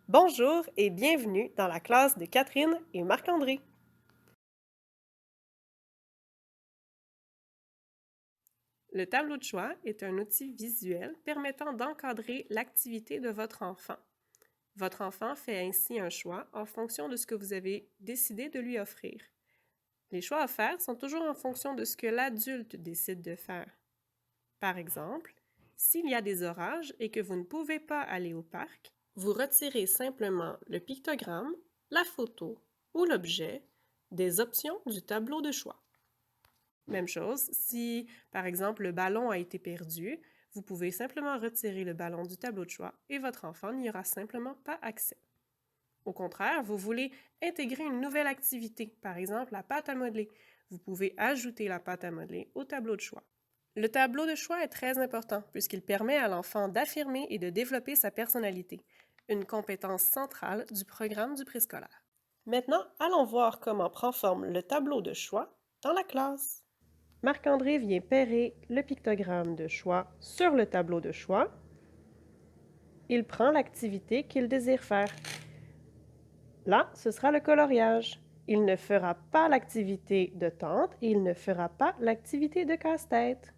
Bonjour et bienvenue dans la classe de Catherine et Marc-André. Le tableau de choix est un outil visuel permettant d'encadrer l'activité de votre enfant. Votre enfant fait ainsi un choix en fonction de ce que vous avez décidé de lui offrir. Les choix à faire sont toujours en fonction de ce que l'adulte décide de faire. Par exemple, s'il y a des orages et que vous ne pouvez pas aller au parc, vous retirez simplement le pictogramme, la photo ou l'objet des options du tableau de choix. Même chose, si par exemple le ballon a été perdu, vous pouvez simplement retirer le ballon du tableau de choix et votre enfant n'y aura simplement pas accès. Au contraire, vous voulez intégrer une nouvelle activité, par exemple la pâte à modeler. Vous pouvez ajouter la pâte à modeler au tableau de choix. Le tableau de choix est très important puisqu'il permet à l'enfant d'affirmer et de développer sa personnalité, une compétence centrale du programme du préscolaire. Maintenant, allons voir comment prend forme le tableau de choix dans la classe. Marc-André vient parer le pictogramme de choix sur le tableau de choix. Il prend l'activité qu'il désire faire. Là, ce sera le coloriage. Il ne fera pas l'activité de tente et il ne fera pas l'activité de casse-tête.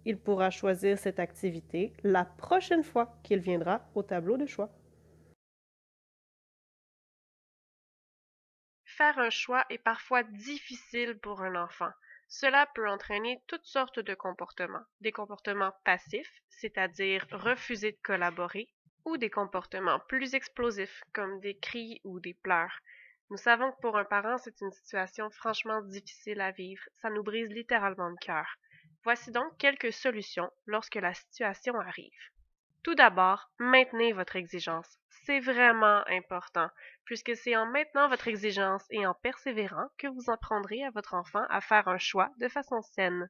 Il pourra choisir cette activité la prochaine fois qu'il viendra au tableau de choix. Faire un choix est parfois difficile pour un enfant. Cela peut entraîner toutes sortes de comportements. Des comportements passifs, c'est-à-dire refuser de collaborer, ou des comportements plus explosifs, comme des cris ou des pleurs. Nous savons que pour un parent, c'est une situation franchement difficile à vivre. Ça nous brise littéralement le cœur. Voici donc quelques solutions lorsque la situation arrive. Tout d'abord, maintenez votre exigence. C'est vraiment important, puisque c'est en maintenant votre exigence et en persévérant que vous apprendrez à votre enfant à faire un choix de façon saine.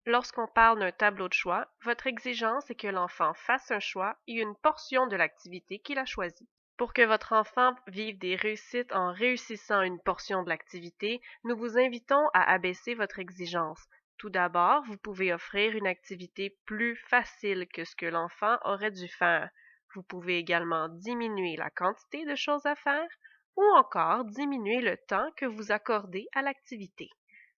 Lorsqu'on parle d'un tableau de choix, votre exigence est que l'enfant fasse un choix et une portion de l'activité qu'il a choisie. Pour que votre enfant vive des réussites en réussissant une portion de l'activité, nous vous invitons à abaisser votre exigence. Tout d'abord, vous pouvez offrir une activité plus facile que ce que l'enfant aurait dû faire. Vous pouvez également diminuer la quantité de choses à faire ou encore diminuer le temps que vous accordez à l'activité.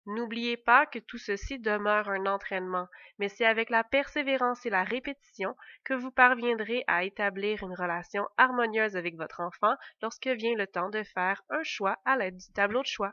N'oubliez pas que tout ceci demeure un entraînement, mais c'est avec la persévérance et la répétition que vous parviendrez à établir une relation harmonieuse avec votre enfant lorsque vient le temps de faire un choix à l'aide du tableau de choix.